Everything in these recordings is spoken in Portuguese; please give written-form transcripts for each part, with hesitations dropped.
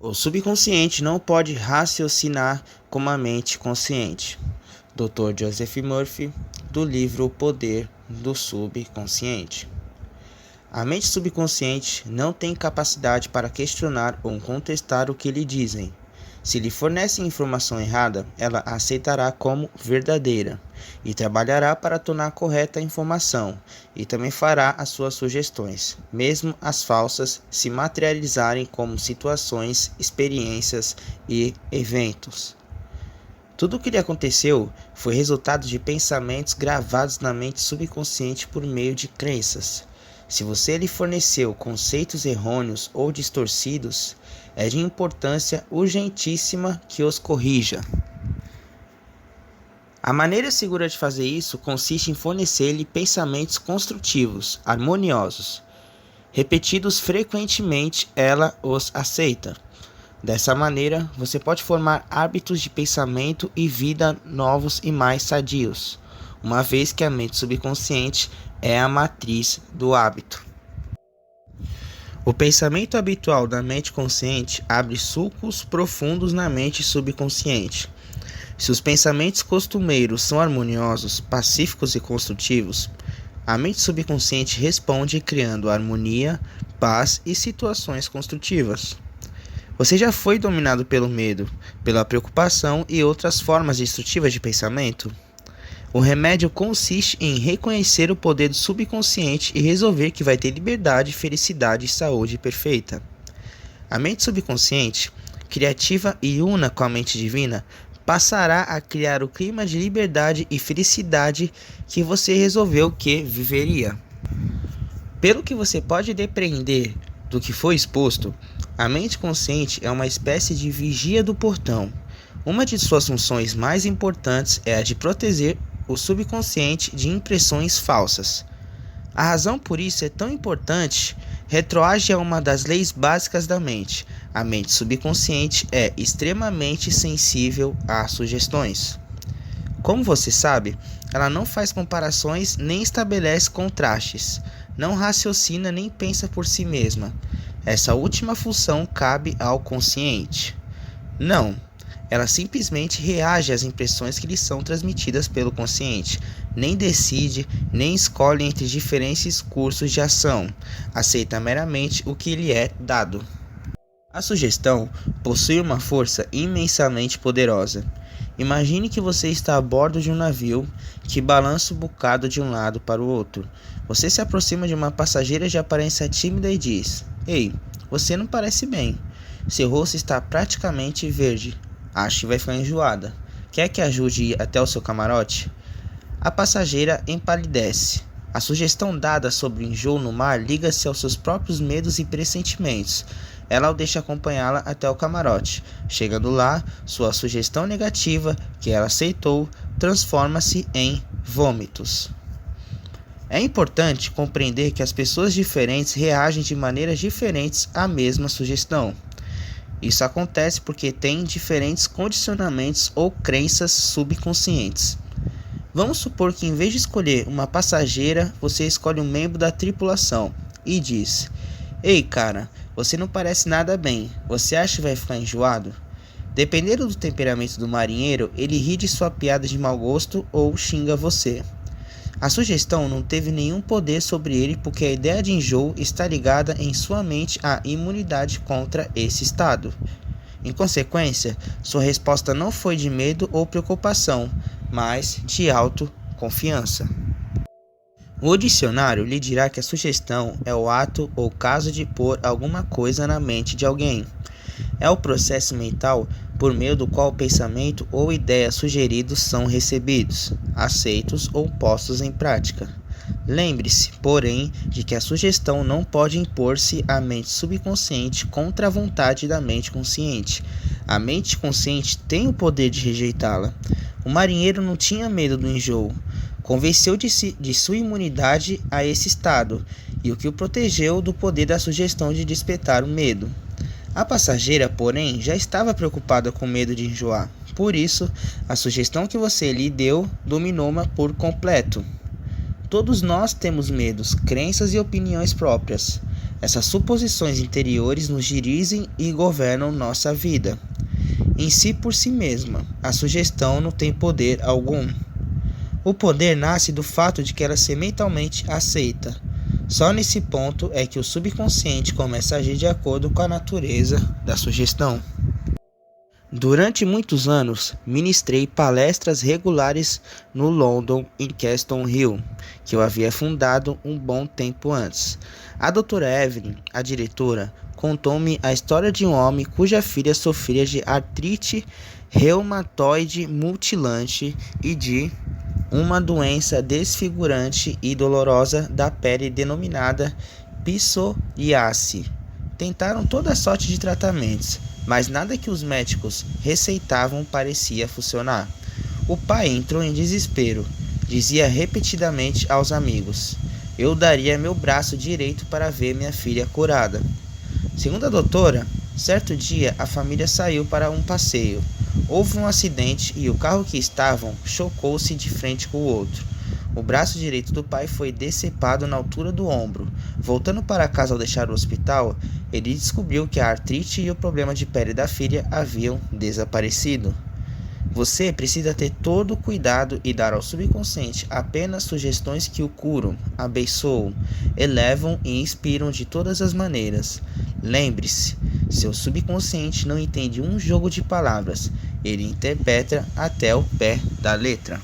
O subconsciente não pode raciocinar como a mente consciente. Dr. Joseph Murphy, do livro O Poder do Subconsciente. A mente subconsciente não tem capacidade para questionar ou contestar o que lhe dizem. Se lhe fornecem informação errada, ela a aceitará como verdadeira e trabalhará para tornar correta a informação, e também fará as suas sugestões, mesmo as falsas se materializarem como situações, experiências e eventos. Tudo o que lhe aconteceu foi resultado de pensamentos gravados na mente subconsciente por meio de crenças. Se você lhe forneceu conceitos errôneos ou distorcidos, é de importância urgentíssima que os corrija. A maneira segura de fazer isso consiste em fornecer-lhe pensamentos construtivos, harmoniosos. Repetidos frequentemente, ela os aceita. Dessa maneira, você pode formar hábitos de pensamento e vida novos e mais sadios, uma vez que a mente subconsciente é a matriz do hábito. O pensamento habitual da mente consciente abre sulcos profundos na mente subconsciente. Se os pensamentos costumeiros são harmoniosos, pacíficos e construtivos, a mente subconsciente responde criando harmonia, paz e situações construtivas. Você já foi dominado pelo medo, pela preocupação e outras formas destrutivas de pensamento? O remédio consiste em reconhecer o poder do subconsciente e resolver que vai ter liberdade, felicidade e saúde perfeita. A mente subconsciente, criativa e una com a mente divina, passará a criar o clima de liberdade e felicidade que você resolveu que viveria. Pelo que você pode depreender do que foi exposto, a mente consciente é uma espécie de vigia do portão. Uma de suas funções mais importantes é a de proteger o subconsciente de impressões falsas. A razão por isso é tão importante retroage a uma das leis básicas da mente. A mente subconsciente é extremamente sensível a sugestões. Como você sabe, ela não faz comparações nem estabelece contrastes, não raciocina nem pensa por si mesma. Essa última função cabe ao consciente. Não, ela simplesmente reage às impressões que lhe são transmitidas pelo consciente, nem decide, nem escolhe entre diferentes cursos de ação, aceita meramente o que lhe é dado. A sugestão possui uma força imensamente poderosa. Imagine que você está a bordo de um navio que balança o bocado de um lado para o outro. Você se aproxima de uma passageira de aparência tímida e diz: "Ei, você não parece bem. Seu rosto está praticamente verde. Acho que vai ficar enjoada. Quer que ajude a ir até o seu camarote?" A passageira empalidece. A sugestão dada sobre o enjoo no mar liga-se aos seus próprios medos e pressentimentos. Ela o deixa acompanhá-la até o camarote. Chegando lá, sua sugestão negativa, que ela aceitou, transforma-se em vômitos. É importante compreender que as pessoas diferentes reagem de maneiras diferentes à mesma sugestão. Isso acontece porque têm diferentes condicionamentos ou crenças subconscientes. Vamos supor que em vez de escolher uma passageira, você escolhe um membro da tripulação e diz: "Ei, cara, você não parece nada bem. Você acha que vai ficar enjoado?" Dependendo do temperamento do marinheiro, ele ri de sua piada de mau gosto ou xinga você. A sugestão não teve nenhum poder sobre ele porque a ideia de enjoo está ligada em sua mente à imunidade contra esse estado. Em consequência, sua resposta não foi de medo ou preocupação, mas de autoconfiança. O dicionário lhe dirá que a sugestão é o ato ou caso de pôr alguma coisa na mente de alguém. É o processo mental por meio do qual o pensamento ou ideia sugeridos são recebidos, aceitos ou postos em prática. Lembre-se, porém, de que a sugestão não pode impor-se à mente subconsciente contra a vontade da mente consciente. A mente consciente tem o poder de rejeitá-la. O marinheiro não tinha medo do enjoo. Convenceu de sua imunidade a esse estado, e o que o protegeu do poder da sugestão de despertar o medo. A passageira, porém, já estava preocupada com medo de enjoar. Por isso, a sugestão que você lhe deu dominou-a por completo. Todos nós temos medos, crenças e opiniões próprias. Essas suposições interiores nos dirigem e governam nossa vida. Em si por si mesma, a sugestão não tem poder algum. O poder nasce do fato de que ela é mentalmente aceita. Só nesse ponto é que o subconsciente começa a agir de acordo com a natureza da sugestão. Durante muitos anos, ministrei palestras regulares no London Incaston Hill, que eu havia fundado um bom tempo antes. A doutora Evelyn, a diretora, contou-me a história de um homem cuja filha sofria de artrite reumatoide mutilante e de uma doença desfigurante e dolorosa da pele denominada psoriase. Tentaram toda sorte de tratamentos, mas nada que os médicos receitavam parecia funcionar. O pai entrou em desespero. Dizia repetidamente aos amigos: eu daria meu braço direito para ver minha filha curada. Segundo a doutora, certo dia a família saiu para um passeio. Houve um acidente e o carro que estavam chocou-se de frente com o outro. O braço direito do pai foi decepado na altura do ombro. Voltando para casa ao deixar o hospital, ele descobriu que a artrite e o problema de pele da filha haviam desaparecido. Você precisa ter todo o cuidado e dar ao subconsciente apenas sugestões que o curam, abençoam, elevam e inspiram de todas as maneiras. Lembre-se, seu subconsciente não entende um jogo de palavras, ele interpreta até o pé da letra.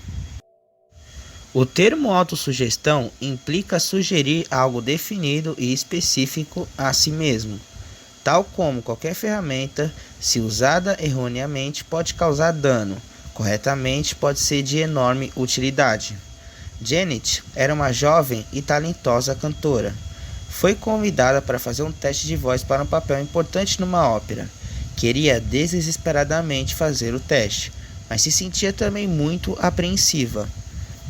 O termo autossugestão implica sugerir algo definido e específico a si mesmo. Tal como qualquer ferramenta, se usada erroneamente pode causar dano, corretamente pode ser de enorme utilidade. Janet era uma jovem e talentosa cantora. Foi convidada para fazer um teste de voz para um papel importante numa ópera. Queria desesperadamente fazer o teste, mas se sentia também muito apreensiva.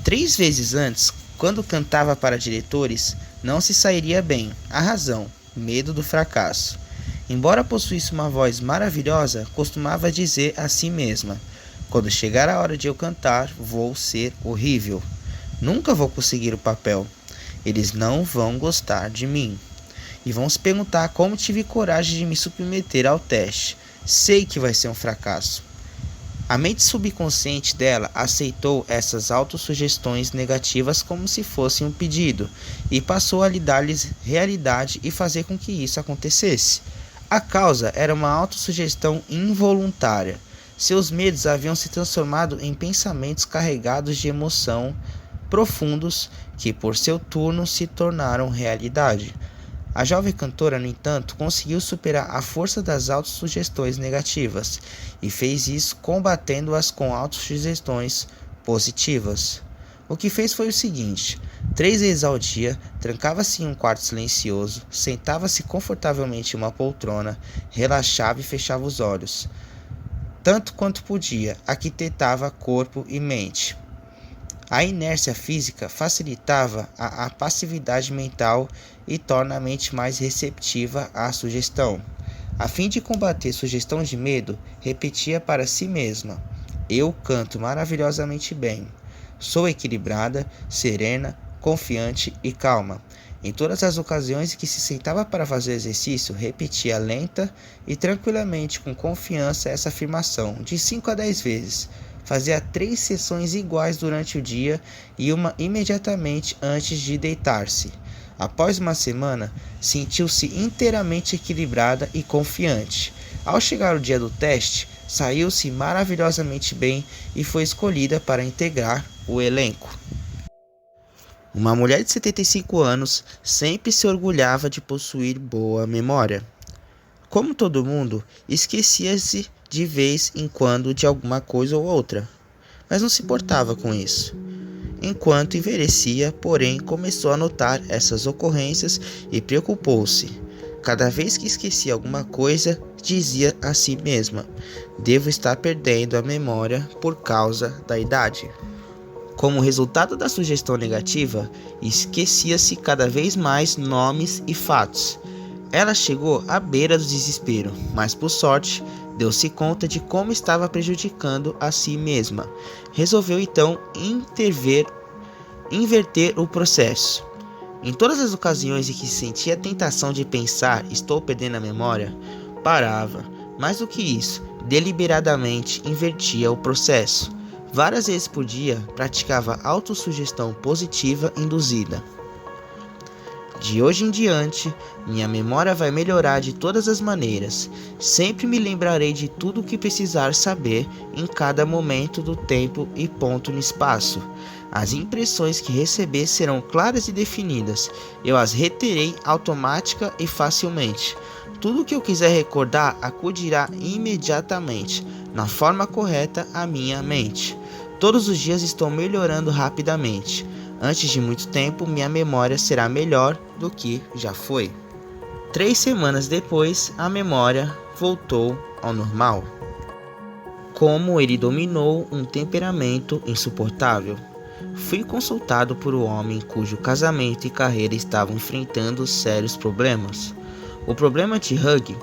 3 vezes antes, quando cantava para diretores, não se sairia bem. A razão: medo do fracasso. Embora possuísse uma voz maravilhosa, costumava dizer a si mesma: quando chegar a hora de eu cantar, vou ser horrível. Nunca vou conseguir o papel. Eles não vão gostar de mim. E vão se perguntar como tive coragem de me submeter ao teste. Sei que vai ser um fracasso. A mente subconsciente dela aceitou essas autossugestões negativas como se fossem um pedido e passou a lhe dar-lhes realidade e fazer com que isso acontecesse. A causa era uma autossugestão involuntária. Seus medos haviam se transformado em pensamentos carregados de emoção profundos que, por seu turno, se tornaram realidade. A jovem cantora, no entanto, conseguiu superar a força das autossugestões negativas e fez isso combatendo-as com autossugestões positivas. O que fez foi o seguinte: 3 vezes ao dia, trancava-se em um quarto silencioso, sentava-se confortavelmente em uma poltrona, relaxava e fechava os olhos. Tanto quanto podia, arquitetava corpo e mente. A inércia física facilitava a passividade mental e torna a mente mais receptiva à sugestão. A fim de combater sugestão de medo, repetia para si mesma: eu canto maravilhosamente bem. Sou equilibrada, serena, confiante e calma. Em todas as ocasiões em que se sentava para fazer exercício, repetia lenta e tranquilamente com confiança essa afirmação, de 5 a 10 vezes. Fazia 3 sessões iguais durante o dia e uma imediatamente antes de deitar-se. Após uma semana, sentiu-se inteiramente equilibrada e confiante. Ao chegar o dia do teste, saiu-se maravilhosamente bem e foi escolhida para integrar o elenco. Uma mulher de 75 anos sempre se orgulhava de possuir boa memória. Como todo mundo, esquecia-se de vez em quando de alguma coisa ou outra, mas não se importava com isso. Enquanto envelhecia, porém, começou a notar essas ocorrências e preocupou-se. Cada vez que esquecia alguma coisa, dizia a si mesma: devo estar perdendo a memória por causa da idade. Como resultado da sugestão negativa, esquecia-se cada vez mais nomes e fatos. Ela chegou à beira do desespero, mas por sorte, deu-se conta de como estava prejudicando a si mesma. Resolveu então inverter o processo. Em todas as ocasiões em que sentia a tentação de pensar estou perdendo a memória, parava. Mais do que isso, deliberadamente invertia o processo. Várias vezes por dia, praticava autossugestão positiva induzida. De hoje em diante, minha memória vai melhorar de todas as maneiras. Sempre me lembrarei de tudo o que precisar saber em cada momento do tempo e ponto no espaço. As impressões que receber serão claras e definidas. Eu as reterei automática e facilmente. Tudo o que eu quiser recordar acudirá imediatamente, na forma correta, à minha mente. Todos os dias estou melhorando rapidamente. Antes de muito tempo, minha memória será melhor do que já foi. 3 semanas depois, a memória voltou ao normal. Como ele dominou um temperamento insuportável. Fui consultado por um homem cujo casamento e carreira estavam enfrentando sérios problemas. O problema de Hugh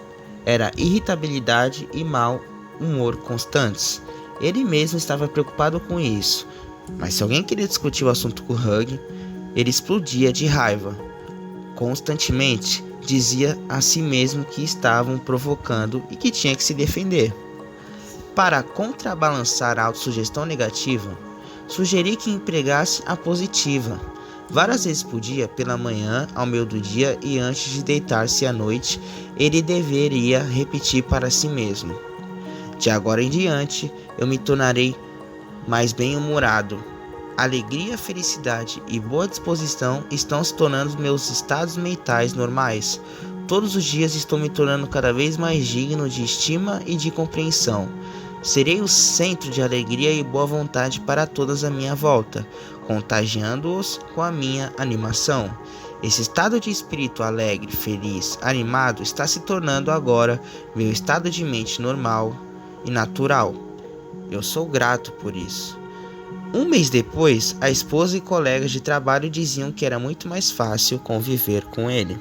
era irritabilidade e mau humor constantes. Ele mesmo estava preocupado com isso. Mas se alguém queria discutir o assunto com Hugh, ele explodia de raiva. Constantemente dizia a si mesmo que estavam provocando e que tinha que se defender. Para contrabalançar a autossugestão negativa, sugeri que empregasse a positiva. Várias vezes por dia, pela manhã, ao meio do dia e antes de deitar-se à noite, ele deveria repetir para si mesmo: de agora em diante, eu me tornarei mais bem-humorado. Alegria, felicidade e boa disposição estão se tornando meus estados mentais normais. Todos os dias estou me tornando cada vez mais digno de estima e de compreensão. Serei o centro de alegria e boa vontade para todos à minha volta, contagiando-os com a minha animação. Esse estado de espírito alegre, feliz, animado está se tornando agora meu estado de mente normal e natural. Eu sou grato por isso. Um mês depois, a esposa e colegas de trabalho diziam que era muito mais fácil conviver com ele.